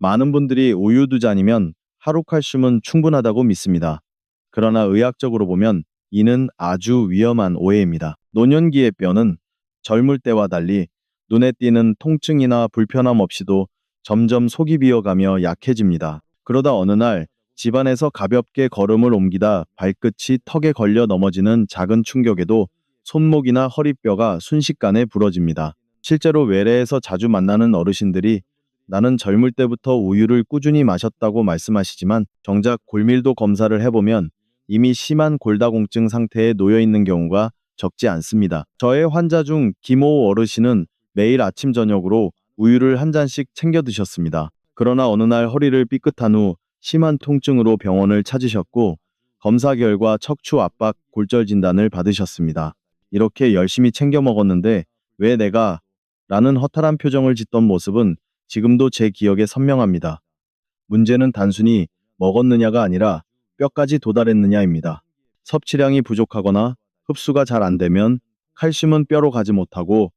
많은 분들이 우유 두 잔이면 하루 칼슘은 충분하다고 믿습니다. 그러나 의학적으로 보면 이는 아주 위험한 오해입니다. 노년기의 뼈는 젊을 때와 달리 눈에 띄는 통증이나 불편함 없이도 점점 속이 비어가며 약해집니다. 그러다 어느 날 집안에서 가볍게 걸음을 옮기다 발끝이 턱에 걸려 넘어지는 작은 충격에도 손목이나 허리뼈가 순식간에 부러집니다. 실제로 외래에서 자주 만나는 어르신들이 나는 젊을 때부터 우유를 꾸준히 마셨다고 말씀하시지만 정작 골밀도 검사를 해보면 이미 심한 골다공증 상태에 놓여 있는 경우가 적지 않습니다. 저의 환자 중 김호 어르신은 매일 아침 저녁으로 우유를 한 잔씩 챙겨 드셨습니다. 그러나 어느 날 허리를 삐끗한 후 심한 통증으로 병원을 찾으셨고 검사 결과 척추 압박 골절 진단을 받으셨습니다. 이렇게 열심히 챙겨 먹었는데 왜 내가? 라는 허탈한 표정을 짓던 모습은 지금도 제 기억에 선명합니다. 문제는 단순히 먹었느냐가 아니라 뼈까지 도달했느냐입니다. 섭취량이 부족하거나 흡수가 잘 안 되면 칼슘은 뼈로 가지 못하고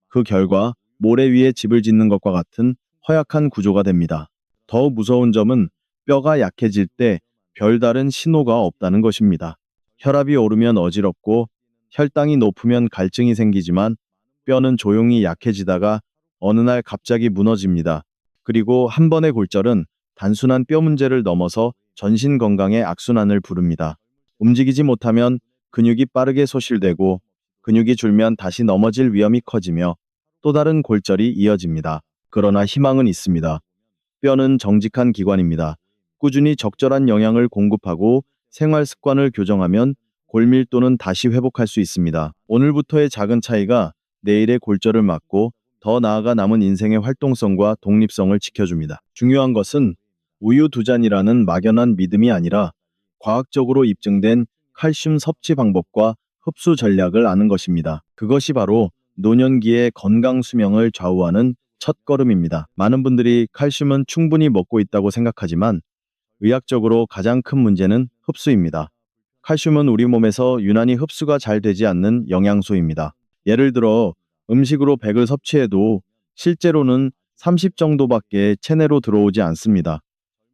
그 결과 모래 위에 집을 짓는 것과 같은 허약한 구조가 됩니다. 더 무서운 점은 뼈가 약해질 때 별다른 신호가 없다는 것입니다. 혈압이 오르면 어지럽고 혈당이 높으면 갈증이 생기지만 뼈는 조용히 약해지다가 어느 날 갑자기 무너집니다. 그리고 한 번의 골절은 단순한 뼈 문제를 넘어서 전신 건강의 악순환을 부릅니다. 움직이지 못하면 근육이 빠르게 소실되고 근육이 줄면 다시 넘어질 위험이 커지며 또 다른 골절이 이어집니다. 그러나 희망은 있습니다. 뼈는 정직한 기관입니다. 꾸준히 적절한 영양을 공급하고 생활 습관을 교정하면 골밀도는 다시 회복할 수 있습니다. 오늘부터의 작은 차이가 내일의 골절을 막고 더 나아가 남은 인생의 활동성과 독립성을 지켜줍니다. 중요한 것은 우유 두 잔이라는 막연한 믿음이 아니라 과학적으로 입증된 칼슘 섭취 방법과 흡수 전략을 아는 것입니다. 그것이 바로 노년기의 건강 수명을 좌우하는 첫걸음입니다. 많은 분들이 칼슘은 충분히 먹고 있다고 생각하지만 의학적으로 가장 큰 문제는 흡수입니다. 칼슘은 우리 몸에서 유난히 흡수가 잘 되지 않는 영양소입니다. 예를 들어 음식으로 100을 섭취해도 실제로는 30 정도밖에 체내로 들어오지 않습니다.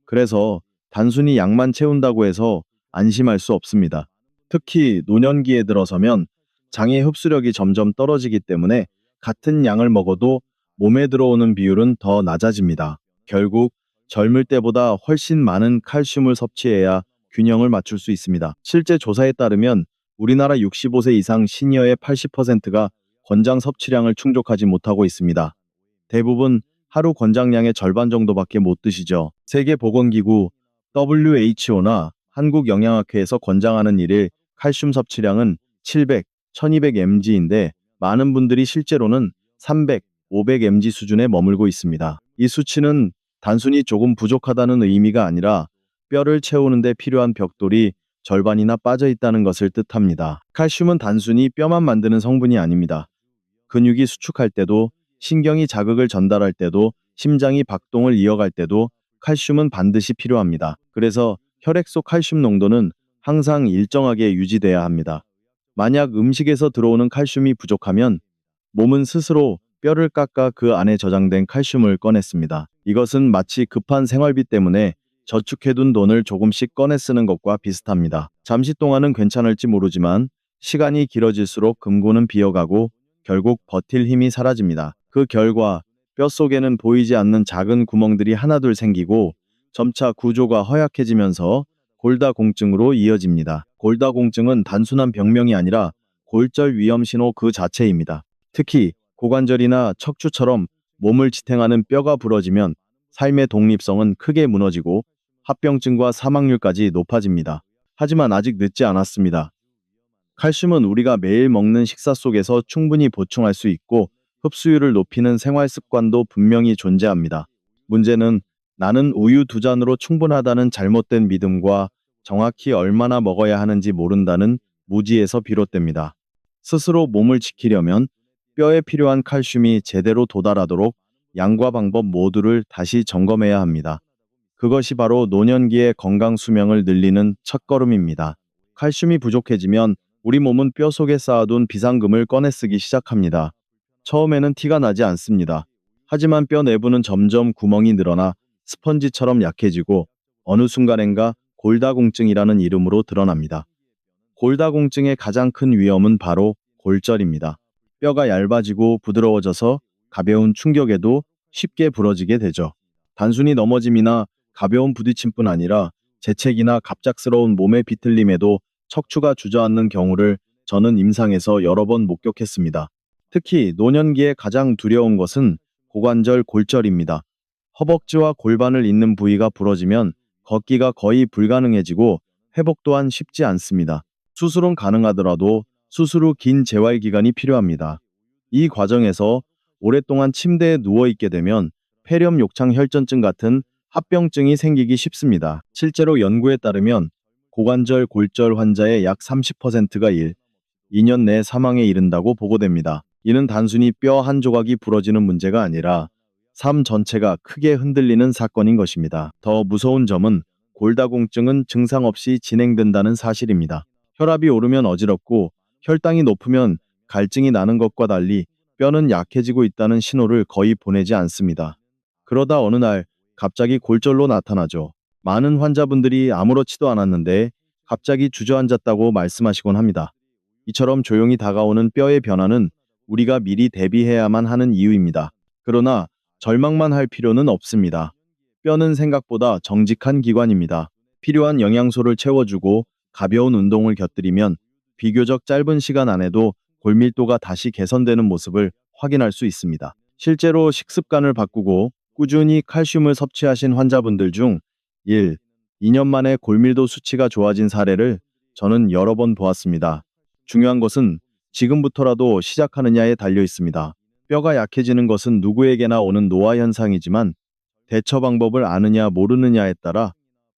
그래서 단순히 양만 채운다고 해서 안심할 수 없습니다. 특히 노년기에 들어서면 장의 흡수력이 점점 떨어지기 때문에 같은 양을 먹어도 몸에 들어오는 비율은 더 낮아집니다. 결국 젊을 때보다 훨씬 많은 칼슘을 섭취해야 균형을 맞출 수 있습니다. 실제 조사에 따르면 우리나라 65세 이상 시니어의 80%가 권장 섭취량을 충족하지 못하고 있습니다. 대부분 하루 권장량의 절반 정도밖에 못 드시죠. 세계보건기구 WHO나 한국영양학회에서 권장하는 일일 칼슘 섭취량은 700, 1200mg인데 많은 분들이 실제로는 300, 500mg 수준에 머물고 있습니다. 이 수치는 단순히 조금 부족하다는 의미가 아니라 뼈를 채우는 데 필요한 벽돌이 절반이나 빠져 있다는 것을 뜻합니다. 칼슘은 단순히 뼈만 만드는 성분이 아닙니다. 근육이 수축할 때도, 신경이 자극을 전달할 때도, 심장이 박동을 이어갈 때도 칼슘은 반드시 필요합니다. 그래서 혈액 속 칼슘 농도는 항상 일정하게 유지돼야 합니다. 만약 음식에서 들어오는 칼슘이 부족하면 몸은 스스로 뼈를 깎아 그 안에 저장된 칼슘을 꺼냈습니다. 이것은 마치 급한 생활비 때문에 저축해둔 돈을 조금씩 꺼내 쓰는 것과 비슷합니다. 잠시 동안은 괜찮을지 모르지만 시간이 길어질수록 금고는 비어가고 결국 버틸 힘이 사라집니다. 그 결과 뼈 속에는 보이지 않는 작은 구멍들이 하나둘 생기고 점차 구조가 허약해지면서 골다공증으로 이어집니다. 골다공증은 단순한 병명이 아니라 골절 위험 신호 그 자체입니다. 특히 고관절이나 척추처럼 몸을 지탱하는 뼈가 부러지면 삶의 독립성은 크게 무너지고 합병증과 사망률까지 높아집니다. 하지만 아직 늦지 않았습니다. 칼슘은 우리가 매일 먹는 식사 속에서 충분히 보충할 수 있고 흡수율을 높이는 생활 습관도 분명히 존재합니다. 문제는 나는 우유 두 잔으로 충분하다는 잘못된 믿음과 정확히 얼마나 먹어야 하는지 모른다는 무지에서 비롯됩니다. 스스로 몸을 지키려면 뼈에 필요한 칼슘이 제대로 도달하도록 양과 방법 모두를 다시 점검해야 합니다. 그것이 바로 노년기의 건강 수명을 늘리는 첫걸음입니다. 칼슘이 부족해지면 우리 몸은 뼈 속에 쌓아둔 비상금을 꺼내 쓰기 시작합니다. 처음에는 티가 나지 않습니다. 하지만 뼈 내부는 점점 구멍이 늘어나 스펀지처럼 약해지고 어느 순간엔가 골다공증이라는 이름으로 드러납니다. 골다공증의 가장 큰 위험은 바로 골절입니다. 뼈가 얇아지고 부드러워져서 가벼운 충격에도 쉽게 부러지게 되죠. 단순히 넘어짐이나 가벼운 부딪힘뿐 아니라 재채기나 갑작스러운 몸의 비틀림에도 척추가 주저앉는 경우를 저는 임상에서 여러 번 목격했습니다. 특히 노년기에 가장 두려운 것은 고관절 골절입니다. 허벅지와 골반을 잇는 부위가 부러지면 걷기가 거의 불가능해지고 회복 또한 쉽지 않습니다. 수술은 가능하더라도 수술 후 긴 재활 기간이 필요합니다. 이 과정에서 오랫동안 침대에 누워 있게 되면 폐렴 욕창 혈전증 같은 합병증이 생기기 쉽습니다. 실제로 연구에 따르면 고관절 골절 환자의 약 30%가 2년 내 사망에 이른다고 보고됩니다. 이는 단순히 뼈 한 조각이 부러지는 문제가 아니라 삶 전체가 크게 흔들리는 사건인 것입니다. 더 무서운 점은 골다공증은 증상 없이 진행된다는 사실입니다. 혈압이 오르면 어지럽고 혈당이 높으면 갈증이 나는 것과 달리 뼈는 약해지고 있다는 신호를 거의 보내지 않습니다. 그러다 어느 날 갑자기 골절로 나타나죠. 많은 환자분들이 아무렇지도 않았는데 갑자기 주저앉았다고 말씀하시곤 합니다. 이처럼 조용히 다가오는 뼈의 변화는 우리가 미리 대비해야만 하는 이유입니다. 그러나 절망만 할 필요는 없습니다. 뼈는 생각보다 정직한 기관입니다. 필요한 영양소를 채워주고 가벼운 운동을 곁들이면 비교적 짧은 시간 안에도 골밀도가 다시 개선되는 모습을 확인할 수 있습니다. 실제로 식습관을 바꾸고 꾸준히 칼슘을 섭취하신 환자분들 중 2년 만에 골밀도 수치가 좋아진 사례를 저는 여러 번 보았습니다. 중요한 것은 지금부터라도 시작하느냐에 달려 있습니다. 뼈가 약해지는 것은 누구에게나 오는 노화 현상이지만 대처 방법을 아느냐 모르느냐에 따라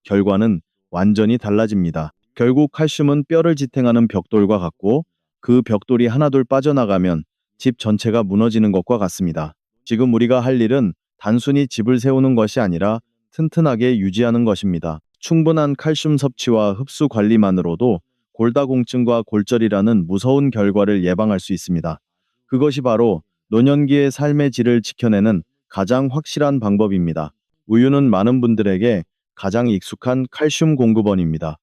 결과는 완전히 달라집니다. 결국 칼슘은 뼈를 지탱하는 벽돌과 같고 그 벽돌이 하나둘 빠져나가면 집 전체가 무너지는 것과 같습니다. 지금 우리가 할 일은 단순히 집을 세우는 것이 아니라 튼튼하게 유지하는 것입니다. 충분한 칼슘 섭취와 흡수 관리만으로도 골다공증과 골절이라는 무서운 결과를 예방할 수 있습니다. 그것이 바로 노년기의 삶의 질을 지켜내는 가장 확실한 방법입니다. 우유는 많은 분들에게 가장 익숙한 칼슘 공급원입니다.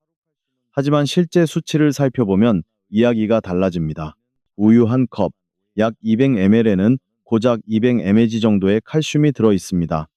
하지만 실제 수치를 살펴보면 이야기가 달라집니다. 우유 한 컵, 약 200ml에는 고작 200mg 정도의 칼슘이 들어 있습니다.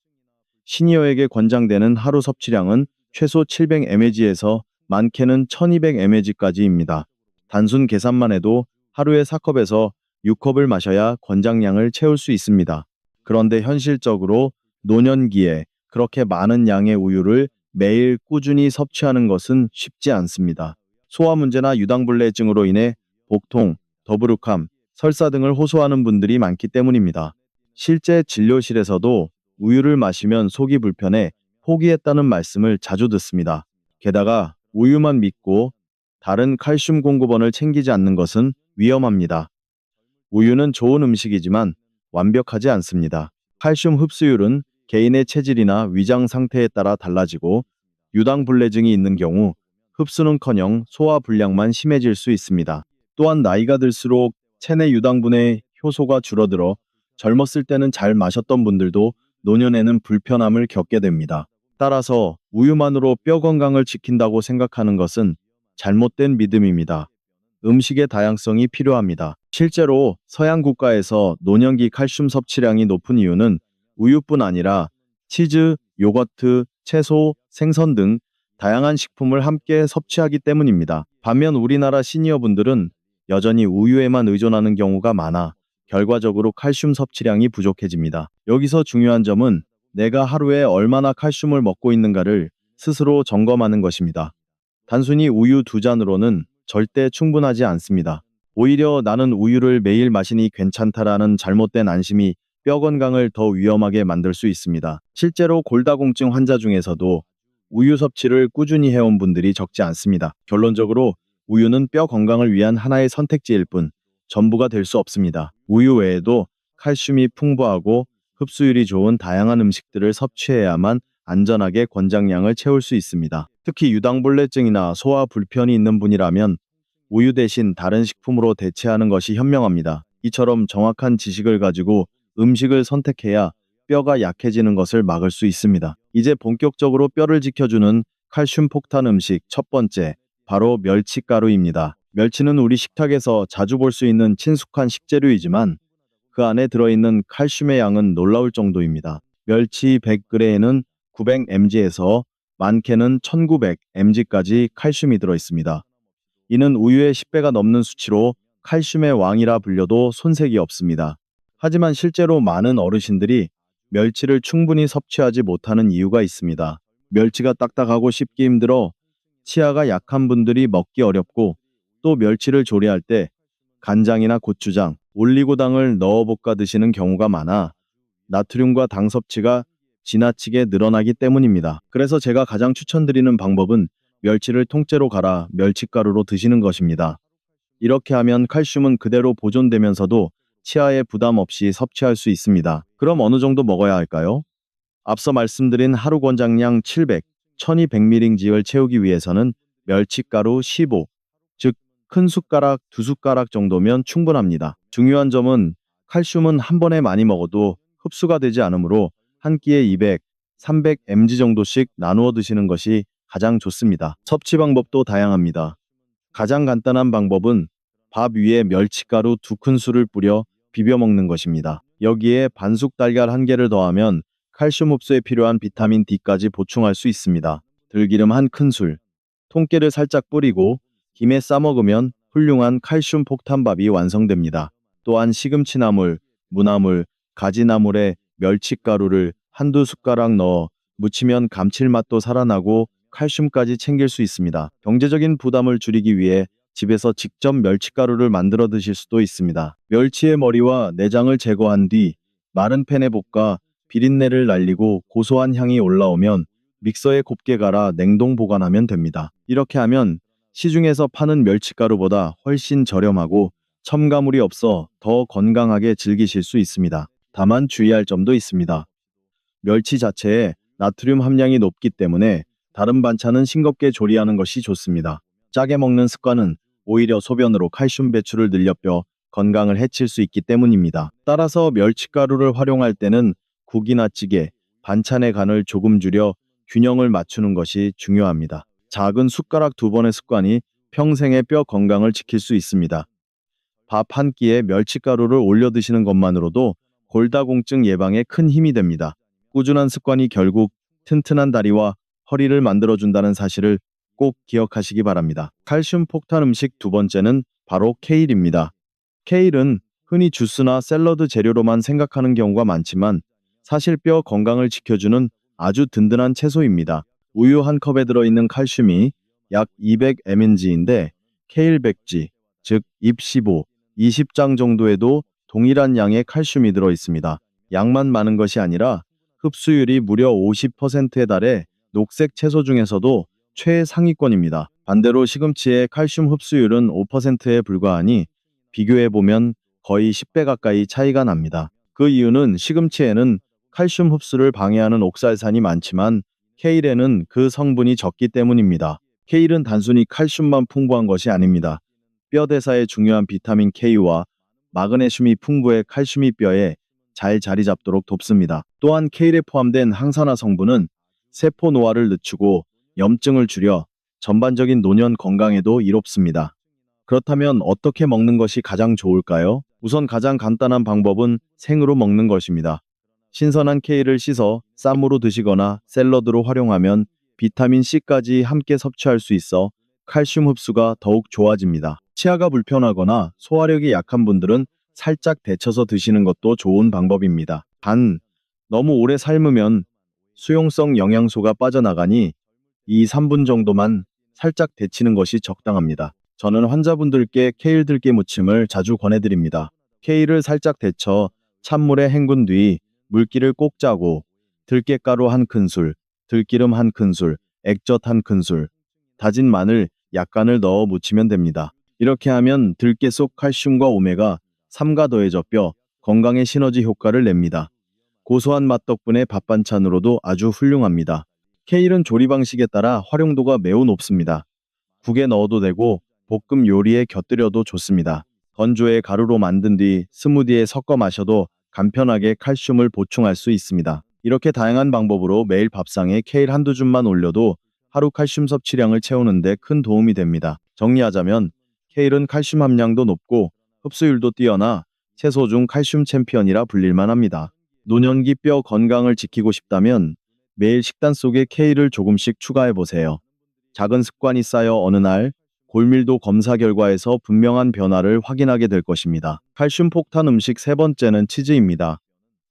시니어에게 권장되는 하루 섭취량은 최소 700mg에서 많게는 1200mg까지입니다. 단순 계산만 해도 하루에 4컵에서 6컵을 마셔야 권장량을 채울 수 있습니다. 그런데 현실적으로 노년기에 그렇게 많은 양의 우유를 매일 꾸준히 섭취하는 것은 쉽지 않습니다. 소화 문제나 유당불내증으로 인해 복통, 더부룩함, 설사 등을 호소하는 분들이 많기 때문입니다. 실제 진료실에서도 우유를 마시면 속이 불편해 포기했다는 말씀을 자주 듣습니다. 게다가 우유만 믿고 다른 칼슘 공급원을 챙기지 않는 것은 위험합니다. 우유는 좋은 음식이지만 완벽하지 않습니다. 칼슘 흡수율은 개인의 체질이나 위장 상태에 따라 달라지고 유당불내증이 있는 경우 흡수는커녕 소화 불량만 심해질 수 있습니다. 또한 나이가 들수록 체내 유당분의 효소가 줄어들어 젊었을 때는 잘 마셨던 분들도 노년에는 불편함을 겪게 됩니다. 따라서 우유만으로 뼈 건강을 지킨다고 생각하는 것은 잘못된 믿음입니다. 음식의 다양성이 필요합니다. 실제로 서양 국가에서 노년기 칼슘 섭취량이 높은 이유는 우유뿐 아니라 치즈, 요거트, 채소, 생선 등 다양한 식품을 함께 섭취하기 때문입니다. 반면 우리나라 시니어분들은 여전히 우유에만 의존하는 경우가 많아 결과적으로 칼슘 섭취량이 부족해집니다. 여기서 중요한 점은 내가 하루에 얼마나 칼슘을 먹고 있는가를 스스로 점검하는 것입니다. 단순히 우유 2잔으로는 절대 충분하지 않습니다. 오히려 나는 우유를 매일 마시니 괜찮다라는 잘못된 안심이 뼈 건강을 더 위험하게 만들 수 있습니다. 실제로 골다공증 환자 중에서도 우유 섭취를 꾸준히 해온 분들이 적지 않습니다. 결론적으로 우유는 뼈 건강을 위한 하나의 선택지일 뿐 전부가 될 수 없습니다. 우유 외에도 칼슘이 풍부하고 흡수율이 좋은 다양한 음식들을 섭취해야만 안전하게 권장량을 채울 수 있습니다. 특히 유당불내증이나 소화 불편이 있는 분이라면 우유 대신 다른 식품으로 대체하는 것이 현명합니다. 이처럼 정확한 지식을 가지고 음식을 선택해야 뼈가 약해지는 것을 막을 수 있습니다. 이제 본격적으로 뼈를 지켜주는 칼슘 폭탄 음식 첫 번째, 바로 멸치가루입니다. 멸치는 우리 식탁에서 자주 볼 수 있는 친숙한 식재료이지만 그 안에 들어있는 칼슘의 양은 놀라울 정도입니다. 멸치 100g에는 900mg에서 많게는 1900mg까지 칼슘이 들어있습니다. 이는 우유의 10배가 넘는 수치로 칼슘의 왕이라 불려도 손색이 없습니다. 하지만 실제로 많은 어르신들이 멸치를 충분히 섭취하지 못하는 이유가 있습니다. 멸치가 딱딱하고 씹기 힘들어 치아가 약한 분들이 먹기 어렵고, 또 멸치를 조리할 때 간장이나 고추장, 올리고당을 넣어 볶아 드시는 경우가 많아 나트륨과 당 섭취가 지나치게 늘어나기 때문입니다. 그래서 제가 가장 추천드리는 방법은 멸치를 통째로 갈아 멸치가루로 드시는 것입니다. 이렇게 하면 칼슘은 그대로 보존되면서도 치아에 부담 없이 섭취할 수 있습니다. 그럼 어느 정도 먹어야 할까요? 앞서 말씀드린 하루 권장량 700, 1200mg를 채우기 위해서는 멸치가루 15, 즉 큰 숟가락 2숟가락 정도면 충분합니다. 중요한 점은 칼슘은 한 번에 많이 먹어도 흡수가 되지 않으므로 한 끼에 200, 300mg 정도씩 나누어 드시는 것이 가장 좋습니다. 섭취 방법도 다양합니다. 가장 간단한 방법은 밥 위에 멸치가루 2큰술을 뿌려 비벼 먹는 것입니다. 여기에 반숙 달걀 1개를 더하면 칼슘 흡수에 필요한 비타민 D까지 보충할 수 있습니다. 들기름 1큰술, 통깨를 살짝 뿌리고 김에 싸 먹으면 훌륭한 칼슘 폭탄밥이 완성됩니다. 또한 시금치나물, 무나물, 가지나물에 멸치가루를 한두 숟가락 넣어 무치면 감칠맛도 살아나고 칼슘까지 챙길 수 있습니다. 경제적인 부담을 줄이기 위해 집에서 직접 멸치가루를 만들어 드실 수도 있습니다. 멸치의 머리와 내장을 제거한 뒤 마른 팬에 볶아 비린내를 날리고 고소한 향이 올라오면 믹서에 곱게 갈아 냉동 보관하면 됩니다. 이렇게 하면 시중에서 파는 멸치가루보다 훨씬 저렴하고 첨가물이 없어 더 건강하게 즐기실 수 있습니다. 다만 주의할 점도 있습니다. 멸치 자체에 나트륨 함량이 높기 때문에 다른 반찬은 싱겁게 조리하는 것이 좋습니다. 짜게 먹는 습관은 오히려 소변으로 칼슘 배출을 늘려 뼈 건강을 해칠 수 있기 때문입니다. 따라서 멸치가루를 활용할 때는 국이나 찌개, 반찬의 간을 조금 줄여 균형을 맞추는 것이 중요합니다. 작은 숟가락 2번의 습관이 평생의 뼈 건강을 지킬 수 있습니다. 밥 한 끼에 멸치가루를 올려 드시는 것만으로도 골다공증 예방에 큰 힘이 됩니다. 꾸준한 습관이 결국 튼튼한 다리와 허리를 만들어준다는 사실을 꼭 기억하시기 바랍니다. 칼슘 폭탄 음식 2번째는 바로 케일입니다. 케일은 흔히 주스나 샐러드 재료로만 생각하는 경우가 많지만 사실 뼈 건강을 지켜주는 아주 든든한 채소입니다. 우유 한 컵에 들어있는 칼슘이 약 200mg인데 케일 백지, 즉 잎 15, 20장 정도에도 동일한 양의 칼슘이 들어있습니다. 양만 많은 것이 아니라 흡수율이 무려 50%에 달해 녹색 채소 중에서도 최상위권입니다. 반대로 시금치의 칼슘 흡수율은 5%에 불과하니 비교해보면 거의 10배 가까이 차이가 납니다. 그 이유는 시금치에는 칼슘 흡수를 방해하는 옥살산이 많지만 케일에는 그 성분이 적기 때문입니다. 케일은 단순히 칼슘만 풍부한 것이 아닙니다. 뼈 대사에 중요한 비타민 K와 마그네슘이 풍부해 칼슘이 뼈에 잘 자리 잡도록 돕습니다. 또한 케일에 포함된 항산화 성분은 세포 노화를 늦추고 염증을 줄여 전반적인 노년 건강에도 이롭습니다. 그렇다면 어떻게 먹는 것이 가장 좋을까요? 우선 가장 간단한 방법은 생으로 먹는 것입니다. 신선한 케일을 씻어 쌈으로 드시거나 샐러드로 활용하면 비타민 C까지 함께 섭취할 수 있어 칼슘 흡수가 더욱 좋아집니다. 치아가 불편하거나 소화력이 약한 분들은 살짝 데쳐서 드시는 것도 좋은 방법입니다. 단, 너무 오래 삶으면 수용성 영양소가 빠져나가니 2, 3분 정도만 살짝 데치는 것이 적당합니다. 저는 환자분들께 케일 들깨 무침을 자주 권해드립니다. 케일을 살짝 데쳐 찬물에 헹군 뒤 물기를 꼭 짜고 들깨가루 1큰술, 들기름 1큰술, 액젓 1큰술, 다진 마늘 약간을 넣어 무치면 됩니다. 이렇게 하면 들깨 속 칼슘과 오메가 3가 더해져 뼈 건강에 시너지 효과를 냅니다. 고소한 맛 덕분에 밥 반찬으로도 아주 훌륭합니다. 케일은 조리 방식에 따라 활용도가 매우 높습니다. 국에 넣어도 되고 볶음 요리에 곁들여도 좋습니다. 건조해 가루로 만든 뒤 스무디에 섞어 마셔도 간편하게 칼슘을 보충할 수 있습니다. 이렇게 다양한 방법으로 매일 밥상에 케일 한두 줌만 올려도 하루 칼슘 섭취량을 채우는 데 큰 도움이 됩니다. 정리하자면 케일은 칼슘 함량도 높고 흡수율도 뛰어나 채소 중 칼슘 챔피언이라 불릴만 합니다. 노년기 뼈 건강을 지키고 싶다면 매일 식단 속에 케일을 조금씩 추가해 보세요. 작은 습관이 쌓여 어느 날 골밀도 검사 결과에서 분명한 변화를 확인하게 될 것입니다. 칼슘 폭탄 음식 세 번째는 치즈입니다.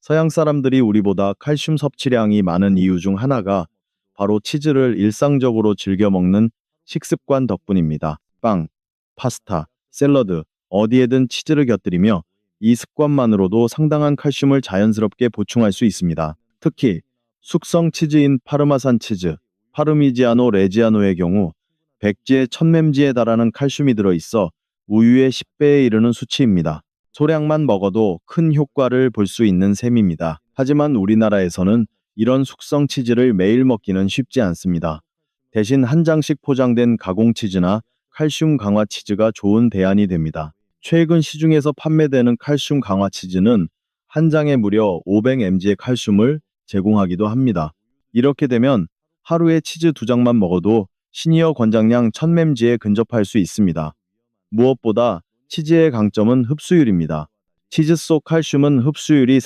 서양 사람들이 우리보다 칼슘 섭취량이 많은 이유 중 하나가 바로 치즈를 일상적으로 즐겨 먹는 식습관 덕분입니다. 빵, 파스타, 샐러드, 어디에든 치즈를 곁들이며 이 습관만으로도 상당한 칼슘을 자연스럽게 보충할 수 있습니다. 특히 숙성 치즈인 파르마산 치즈, 파르미지아노 레지아노의 경우 백지의 천맴지에 달하는 칼슘이 들어있어 우유의 10배에 이르는 수치입니다. 소량만 먹어도 큰 효과를 볼 수 있는 셈입니다. 하지만 우리나라에서는 이런 숙성 치즈를 매일 먹기는 쉽지 않습니다. 대신 한 장씩 포장된 가공 치즈나 칼슘 강화 치즈가 좋은 대안이 됩니다. 최근 시중에서 판매되는 칼슘 강화 치즈는 한 장에 무려 500mg의 칼슘을 제공하기도 합니다. 이렇게 되면 하루에 치즈 2장만 먹어도 시니어 권장량 1000mg에 근접할 수 있습니다. 무엇보다 치즈의 강점은 흡수율입니다. 치즈 속 칼슘은 흡수율이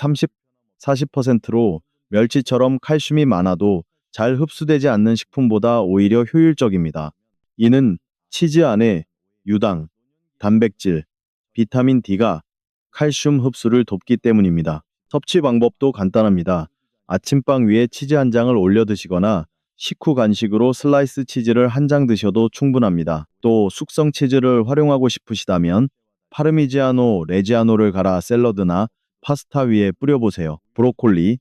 40%로 멸치처럼 칼슘이 많아도 잘 흡수되지 않는 식품보다 오히려 효율적입니다. 이는 치즈 안에 유당, 단백질, 비타민 D가 칼슘 흡수를 돕기 때문입니다. 섭취 방법도 간단합니다. 아침빵 위에 치즈 한 장을 올려 드시거나 식후 간식으로 슬라이스 치즈를 한 장 드셔도 충분합니다. 또 숙성 치즈를 활용하고 싶으시다면 파르미지아노 레지아노를 갈아 샐러드나 파스타 위에 뿌려보세요. 브로콜리,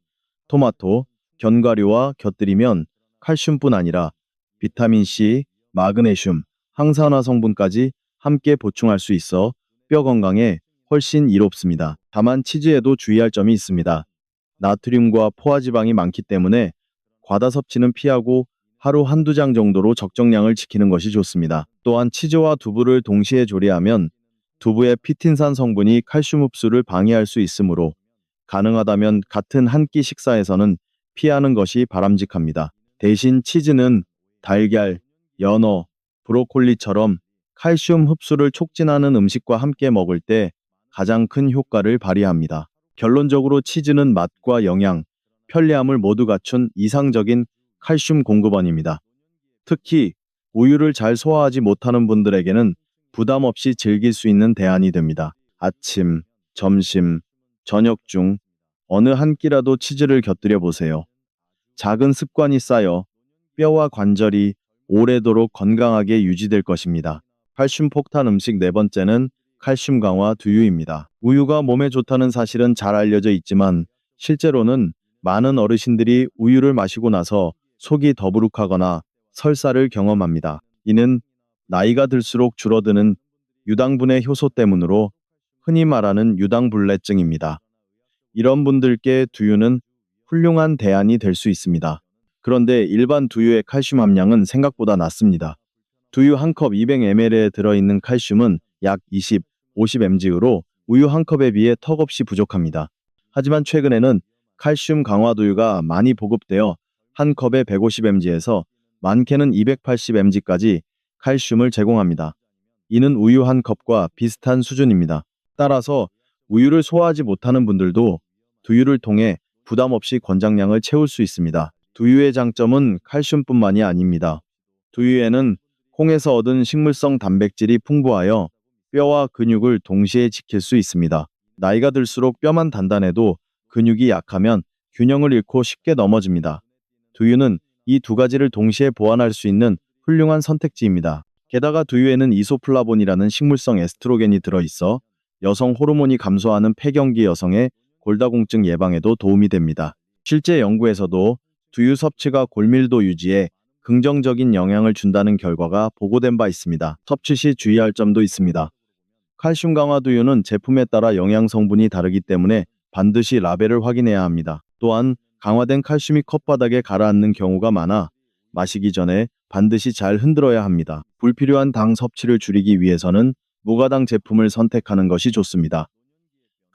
토마토, 견과류와 곁들이면 칼슘뿐 아니라 비타민C, 마그네슘, 항산화 성분까지 함께 보충할 수 있어 뼈 건강에 훨씬 이롭습니다. 다만 치즈에도 주의할 점이 있습니다. 나트륨과 포화지방이 많기 때문에 과다 섭취는 피하고 하루 한두 장 정도로 적정량을 지키는 것이 좋습니다. 또한 치즈와 두부를 동시에 조리하면 두부의 피틴산 성분이 칼슘 흡수를 방해할 수 있으므로 가능하다면 같은 한 끼 식사에서는 피하는 것이 바람직합니다. 대신 치즈는 달걀, 연어, 브로콜리처럼 칼슘 흡수를 촉진하는 음식과 함께 먹을 때 가장 큰 효과를 발휘합니다. 결론적으로 치즈는 맛과 영양, 편리함을 모두 갖춘 이상적인 칼슘 공급원입니다. 특히 우유를 잘 소화하지 못하는 분들에게는 부담 없이 즐길 수 있는 대안이 됩니다. 아침, 점심, 저녁 중 어느 한 끼라도 치즈를 곁들여 보세요. 작은 습관이 쌓여 뼈와 관절이 오래도록 건강하게 유지될 것입니다. 칼슘 폭탄 음식 네 번째는 칼슘 강화 두유입니다. 우유가 몸에 좋다는 사실은 잘 알려져 있지만 실제로는 많은 어르신들이 우유를 마시고 나서 속이 더부룩하거나 설사를 경험합니다. 이는 나이가 들수록 줄어드는 유당분의 효소 때문으로 흔히 말하는 유당불내증입니다. 이런 분들께 두유는 훌륭한 대안이 될 수 있습니다. 그런데 일반 두유의 칼슘 함량은 생각보다 낮습니다. 두유 한 컵 200ml에 들어있는 칼슘은 약 50mg으로 우유 한 컵에 비해 턱없이 부족합니다. 하지만 최근에는 칼슘 강화 두유가 많이 보급되어 한 컵에 150mg에서 많게는 280mg까지 칼슘을 제공합니다. 이는 우유 한 컵과 비슷한 수준입니다. 따라서 우유를 소화하지 못하는 분들도 두유를 통해 부담 없이 권장량을 채울 수 있습니다. 두유의 장점은 칼슘뿐만이 아닙니다. 두유에는 콩에서 얻은 식물성 단백질이 풍부하여 뼈와 근육을 동시에 지킬 수 있습니다. 나이가 들수록 뼈만 단단해도 근육이 약하면 균형을 잃고 쉽게 넘어집니다. 두유는 이 두 가지를 동시에 보완할 수 있는 훌륭한 선택지입니다. 게다가 두유에는 이소플라본이라는 식물성 에스트로겐이 들어있어 여성 호르몬이 감소하는 폐경기 여성의 골다공증 예방에도 도움이 됩니다. 실제 연구에서도 두유 섭취가 골밀도 유지에 긍정적인 영향을 준다는 결과가 보고된 바 있습니다. 섭취 시 주의할 점도 있습니다. 칼슘 강화 두유는 제품에 따라 영양 성분이 다르기 때문에 반드시 라벨을 확인해야 합니다. 또한 강화된 칼슘이 컵바닥에 가라앉는 경우가 많아 마시기 전에 반드시 잘 흔들어야 합니다. 불필요한 당 섭취를 줄이기 위해서는 무가당 제품을 선택하는 것이 좋습니다.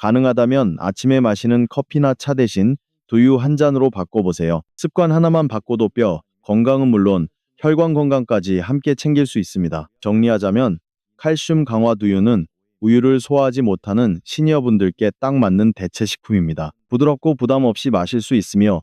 가능하다면 아침에 마시는 커피나 차 대신 두유 한 잔으로 바꿔보세요. 습관 하나만 바꿔도 뼈 건강은 물론 혈관 건강까지 함께 챙길 수 있습니다. 정리하자면 칼슘 강화 두유는 우유를 소화하지 못하는 시니어분들께 딱 맞는 대체 식품입니다. 부드럽고 부담 없이 마실 수 있으며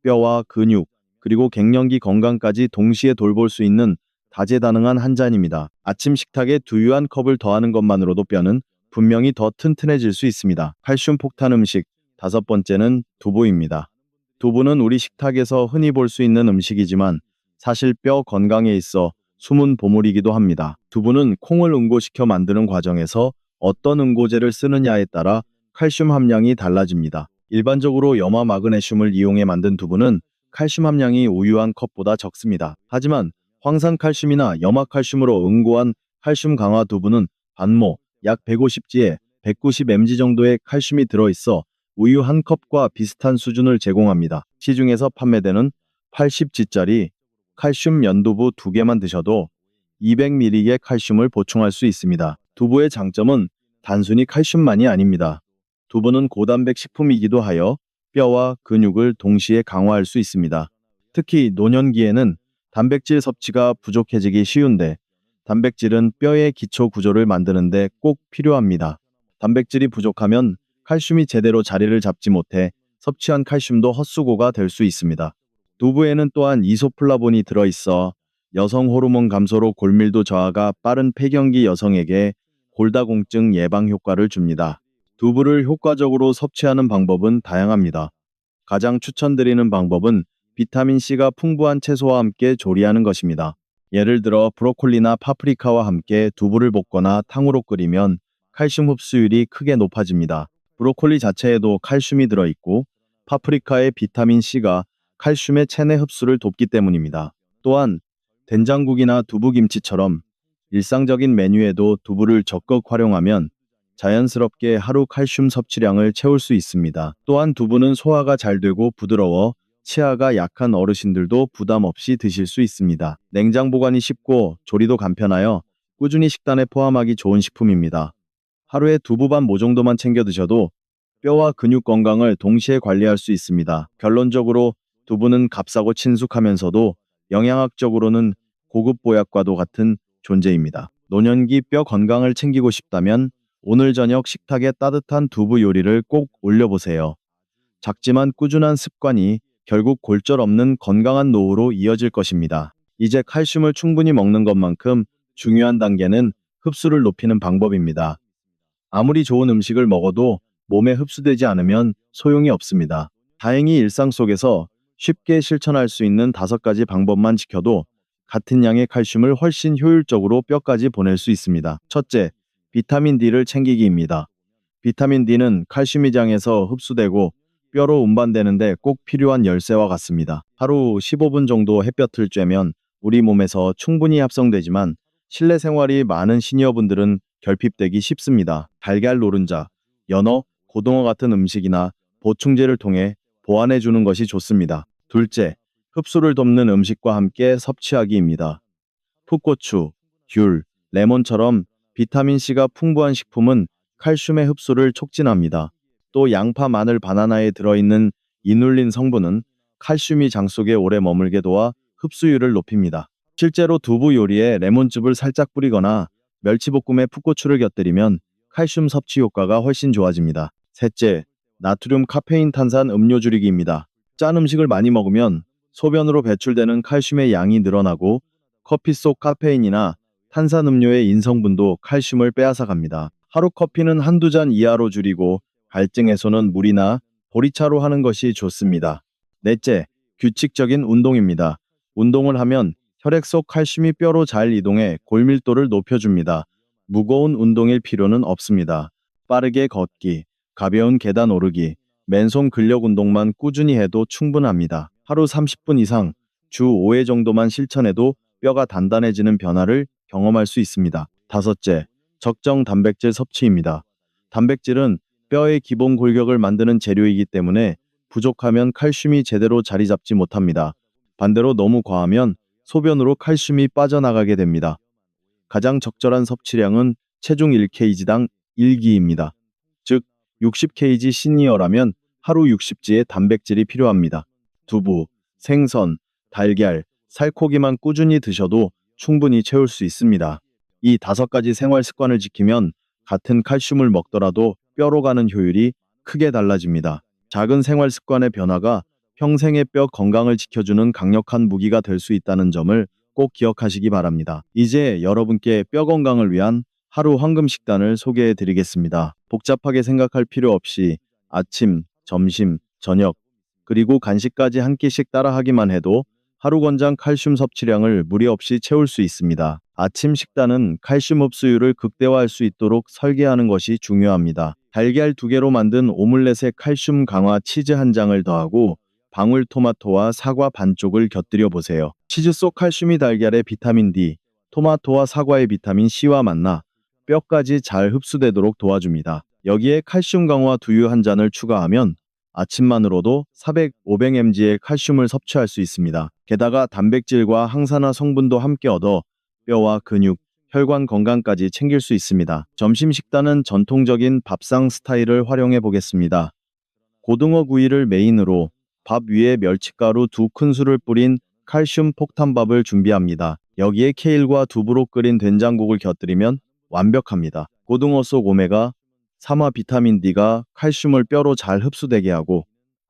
뼈와 근육, 그리고 갱년기 건강까지 동시에 돌볼 수 있는 다재다능한 한 잔입니다. 아침 식탁에 두유 한 컵을 더하는 것만으로도 뼈는 분명히 더 튼튼해질 수 있습니다. 칼슘 폭탄 음식 다섯 번째는 두부입니다. 두부는 우리 식탁에서 흔히 볼 수 있는 음식이지만 사실 뼈 건강에 있어 숨은 보물이기도 합니다. 두부는 콩을 응고시켜 만드는 과정에서 어떤 응고제를 쓰느냐에 따라 칼슘 함량이 달라집니다. 일반적으로 염화 마그네슘을 이용해 만든 두부는 칼슘 함량이 우유 한 컵보다 적습니다. 하지만 황산칼슘이나 염화칼슘으로 응고한 칼슘 강화 두부는 반모 약 150g에 190mg 정도의 칼슘이 들어있어 우유 한 컵과 비슷한 수준을 제공합니다. 시중에서 판매되는 80g짜리 칼슘 연두부 2개만 드셔도 200mg의 칼슘을 보충할 수 있습니다. 두부의 장점은 단순히 칼슘만이 아닙니다. 두부는 고단백 식품이기도 하여 뼈와 근육을 동시에 강화할 수 있습니다. 특히 노년기에는 단백질 섭취가 부족해지기 쉬운데 단백질은 뼈의 기초 구조를 만드는데 꼭 필요합니다. 단백질이 부족하면 칼슘이 제대로 자리를 잡지 못해 섭취한 칼슘도 헛수고가 될 수 있습니다. 두부에는 또한 이소플라본이 들어있어 여성 호르몬 감소로 골밀도 저하가 빠른 폐경기 여성에게 골다공증 예방 효과를 줍니다. 두부를 효과적으로 섭취하는 방법은 다양합니다. 가장 추천드리는 방법은 비타민C가 풍부한 채소와 함께 조리하는 것입니다. 예를 들어 브로콜리나 파프리카와 함께 두부를 볶거나 탕으로 끓이면 칼슘 흡수율이 크게 높아집니다. 브로콜리 자체에도 칼슘이 들어있고 파프리카의 비타민C가 칼슘의 체내 흡수를 돕기 때문입니다. 또한 된장국이나 두부김치처럼 일상적인 메뉴에도 두부를 적극 활용하면 자연스럽게 하루 칼슘 섭취량을 채울 수 있습니다. 또한 두부는 소화가 잘 되고 부드러워 치아가 약한 어르신들도 부담 없이 드실 수 있습니다. 냉장 보관이 쉽고 조리도 간편하여 꾸준히 식단에 포함하기 좋은 식품입니다. 하루에 두부 반 모 정도만 챙겨 드셔도 뼈와 근육 건강을 동시에 관리할 수 있습니다. 결론적으로 두부는 값싸고 친숙하면서도 영양학적으로는 고급 보약과도 같은 존재입니다. 노년기 뼈 건강을 챙기고 싶다면 오늘 저녁 식탁에 따뜻한 두부 요리를 꼭 올려보세요. 작지만 꾸준한 습관이 결국 골절 없는 건강한 노후로 이어질 것입니다. 이제 칼슘을 충분히 먹는 것만큼 중요한 단계는 흡수를 높이는 방법입니다. 아무리 좋은 음식을 먹어도 몸에 흡수되지 않으면 소용이 없습니다. 다행히 일상 속에서 쉽게 실천할 수 있는 5가지 방법만 지켜도 같은 양의 칼슘을 훨씬 효율적으로 뼈까지 보낼 수 있습니다. 첫째, 비타민 D를 챙기기입니다. 비타민 D는 칼슘이 장에서 흡수되고 뼈로 운반되는데 꼭 필요한 열쇠와 같습니다. 하루 15분 정도 햇볕을 쬐면 우리 몸에서 충분히 합성되지만 실내 생활이 많은 시니어분들은 결핍되기 쉽습니다. 달걀 노른자, 연어, 고등어 같은 음식이나 보충제를 통해 보완해 주는 것이 좋습니다. 둘째, 흡수를 돕는 음식과 함께 섭취하기입니다. 풋고추, 귤, 레몬처럼 비타민C가 풍부한 식품은 칼슘의 흡수를 촉진합니다. 또 양파, 마늘, 바나나에 들어있는 이눌린 성분은 칼슘이 장 속에 오래 머물게 도와 흡수율을 높입니다. 실제로 두부 요리에 레몬즙을 살짝 뿌리거나 멸치볶음에 풋고추를 곁들이면 칼슘 섭취 효과가 훨씬 좋아집니다. 셋째, 나트륨 카페인 탄산 음료 줄이기입니다. 짠 음식을 많이 먹으면 소변으로 배출되는 칼슘의 양이 늘어나고 커피 속 카페인이나 탄산음료의 인성분도 칼슘을 빼앗아갑니다. 하루 커피는 한두 잔 이하로 줄이고 갈증 해소는 물이나 보리차로 하는 것이 좋습니다. 넷째, 규칙적인 운동입니다. 운동을 하면 혈액 속 칼슘이 뼈로 잘 이동해 골밀도를 높여줍니다. 무거운 운동일 필요는 없습니다. 빠르게 걷기, 가벼운 계단 오르기, 맨손 근력 운동만 꾸준히 해도 충분합니다. 하루 30분 이상, 주 5회 정도만 실천해도 뼈가 단단해지는 변화를 경험할 수 있습니다. 다섯째, 적정 단백질 섭취입니다. 단백질은 뼈의 기본 골격을 만드는 재료이기 때문에 부족하면 칼슘이 제대로 자리 잡지 못합니다. 반대로 너무 과하면 소변으로 칼슘이 빠져나가게 됩니다. 가장 적절한 섭취량은 체중 1kg당 1기입니다. 즉, 60kg 시니어라면 하루 60g의 단백질이 필요합니다. 두부, 생선, 달걀, 살코기만 꾸준히 드셔도 충분히 채울 수 있습니다. 이 5가지 생활 습관을 지키면 같은 칼슘을 먹더라도 뼈로 가는 효율이 크게 달라집니다. 작은 생활 습관의 변화가 평생의 뼈 건강을 지켜주는 강력한 무기가 될 수 있다는 점을 꼭 기억하시기 바랍니다. 이제 여러분께 뼈 건강을 위한 하루 황금 식단을 소개해 드리겠습니다. 복잡하게 생각할 필요 없이 아침, 점심, 저녁, 그리고 간식까지 한 끼씩 따라하기만 해도 하루 권장 칼슘 섭취량을 무리 없이 채울 수 있습니다. 아침 식단은 칼슘 흡수율을 극대화할 수 있도록 설계하는 것이 중요합니다. 달걀 2개로 만든 오믈렛에 칼슘 강화 치즈 한 장을 더하고 방울토마토와 사과 반쪽을 곁들여 보세요. 치즈 속 칼슘이 달걀의 비타민 D, 토마토와 사과의 비타민 C와 만나 뼈까지 잘 흡수되도록 도와줍니다. 여기에 칼슘 강화 두유 한 잔을 추가하면 아침만으로도 400, 500mg의 칼슘을 섭취할 수 있습니다. 게다가 단백질과 항산화 성분도 함께 얻어 뼈와 근육, 혈관 건강까지 챙길 수 있습니다. 점심 식단은 전통적인 밥상 스타일을 활용해 보겠습니다. 고등어 구이를 메인으로 밥 위에 멸치가루 2큰술을 뿌린 칼슘 폭탄밥을 준비합니다. 여기에 케일과 두부로 끓인 된장국을 곁들이면 완벽합니다. 고등어 속 오메가 3화 비타민 D가 칼슘을 뼈로 잘 흡수되게 하고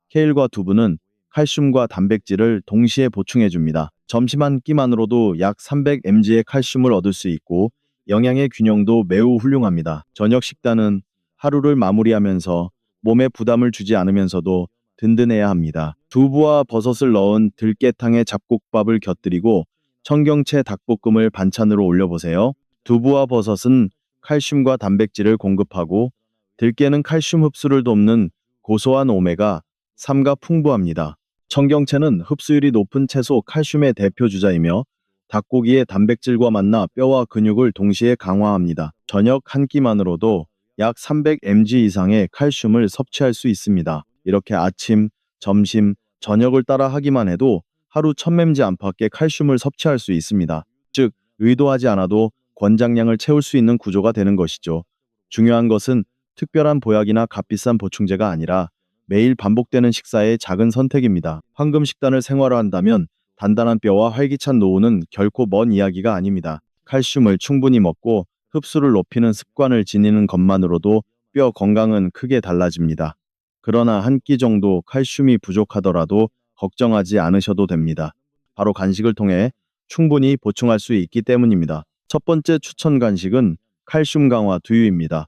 케일과 두부는 칼슘과 단백질을 동시에 보충해 줍니다. 점심 한 끼만으로도 약 300mg의 칼슘을 얻을 수 있고 영양의 균형도 매우 훌륭합니다. 저녁 식단은 하루를 마무리하면서 몸에 부담을 주지 않으면서도 든든해야 합니다. 두부와 버섯을 넣은 들깨탕에 잡곡밥을 곁들이고 청경채 닭볶음을 반찬으로 올려보세요. 두부와 버섯은 칼슘과 단백질을 공급하고 들깨는 칼슘 흡수를 돕는 고소한 오메가 3가 풍부합니다. 청경채는 흡수율이 높은 채소 칼슘의 대표 주자이며 닭고기의 단백질과 만나 뼈와 근육을 동시에 강화합니다. 저녁 한 끼만으로도 약 300mg 이상의 칼슘을 섭취할 수 있습니다. 이렇게 아침, 점심, 저녁을 따라 하기만 해도 하루 1000mg 안팎의 칼슘을 섭취할 수 있습니다. 즉, 의도하지 않아도 권장량을 채울 수 있는 구조가 되는 것이죠. 중요한 것은 특별한 보약이나 값비싼 보충제가 아니라 매일 반복되는 식사의 작은 선택입니다. 황금 식단을 생활화한다면 단단한 뼈와 활기찬 노후는 결코 먼 이야기가 아닙니다. 칼슘을 충분히 먹고 흡수를 높이는 습관을 지니는 것만으로도 뼈 건강은 크게 달라집니다. 그러나 한 끼 정도 칼슘이 부족하더라도 걱정하지 않으셔도 됩니다. 바로 간식을 통해 충분히 보충할 수 있기 때문입니다. 첫 번째 추천 간식은 칼슘 강화 두유입니다.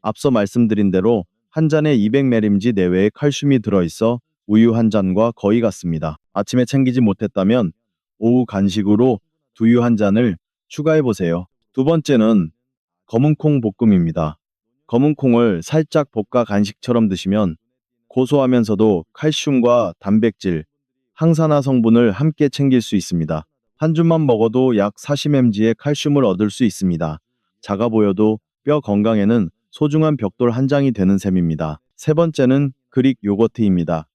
앞서 말씀드린 대로 한 잔에 200mg 내외의 칼슘이 들어있어 우유 한 잔과 거의 같습니다. 아침에 챙기지 못했다면 오후 간식으로 두유 한 잔을 추가해보세요. 두 번째는 검은콩 볶음입니다. 검은콩을 살짝 볶아 간식처럼 드시면 고소하면서도 칼슘과 단백질, 항산화 성분을 함께 챙길 수 있습니다. 한 줌만 먹어도 약 40mg의 칼슘을 얻을 수 있습니다. 작아 보여도 뼈 건강에는 소중한 벽돌 한 장이 되는 셈입니다. 세 번째는 그릭 요거트입니다.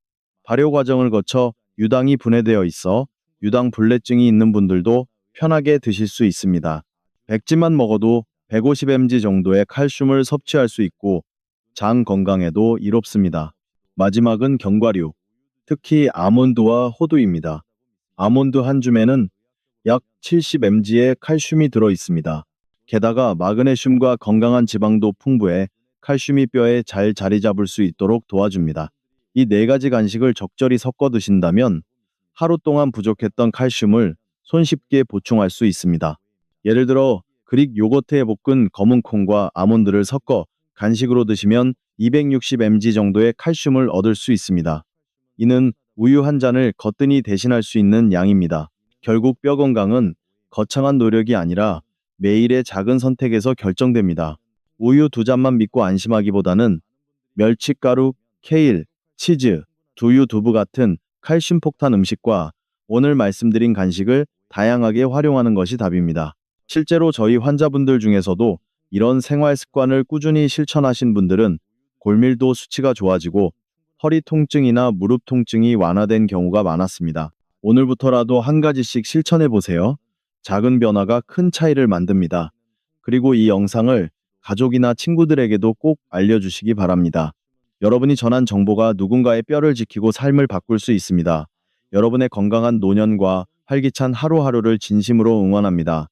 발효 과정을 거쳐 유당이 분해되어 있어 유당 불내증이 있는 분들도 편하게 드실 수 있습니다. 100g만 먹어도 150mg 정도의 칼슘을 섭취할 수 있고 장 건강에도 이롭습니다. 마지막은 견과류, 특히 아몬드와 호두입니다. 아몬드 한 줌에는 약 70mg의 칼슘이 들어 있습니다. 게다가 마그네슘과 건강한 지방도 풍부해 칼슘이 뼈에 잘 자리 잡을 수 있도록 도와줍니다. 이 4가지 간식을 적절히 섞어 드신다면 하루 동안 부족했던 칼슘을 손쉽게 보충할 수 있습니다. 예를 들어 그릭 요거트에 볶은 검은콩과 아몬드를 섞어 간식으로 드시면 260mg 정도의 칼슘을 얻을 수 있습니다. 이는 우유 한 잔을 거뜬히 대신할 수 있는 양입니다. 결국 뼈 건강은 거창한 노력이 아니라 매일의 작은 선택에서 결정됩니다. 우유 2잔만 믿고 안심하기보다는 멸치가루, 케일, 치즈, 두유, 두부 같은 칼슘 폭탄 음식과 오늘 말씀드린 간식을 다양하게 활용하는 것이 답입니다. 실제로 저희 환자분들 중에서도 이런 생활 습관을 꾸준히 실천하신 분들은 골밀도 수치가 좋아지고 허리 통증이나 무릎 통증이 완화된 경우가 많았습니다. 오늘부터라도 한 가지씩 실천해 보세요. 작은 변화가 큰 차이를 만듭니다. 그리고 이 영상을 가족이나 친구들에게도 꼭 알려주시기 바랍니다. 여러분이 전한 정보가 누군가의 뼈를 지키고 삶을 바꿀 수 있습니다. 여러분의 건강한 노년과 활기찬 하루하루를 진심으로 응원합니다.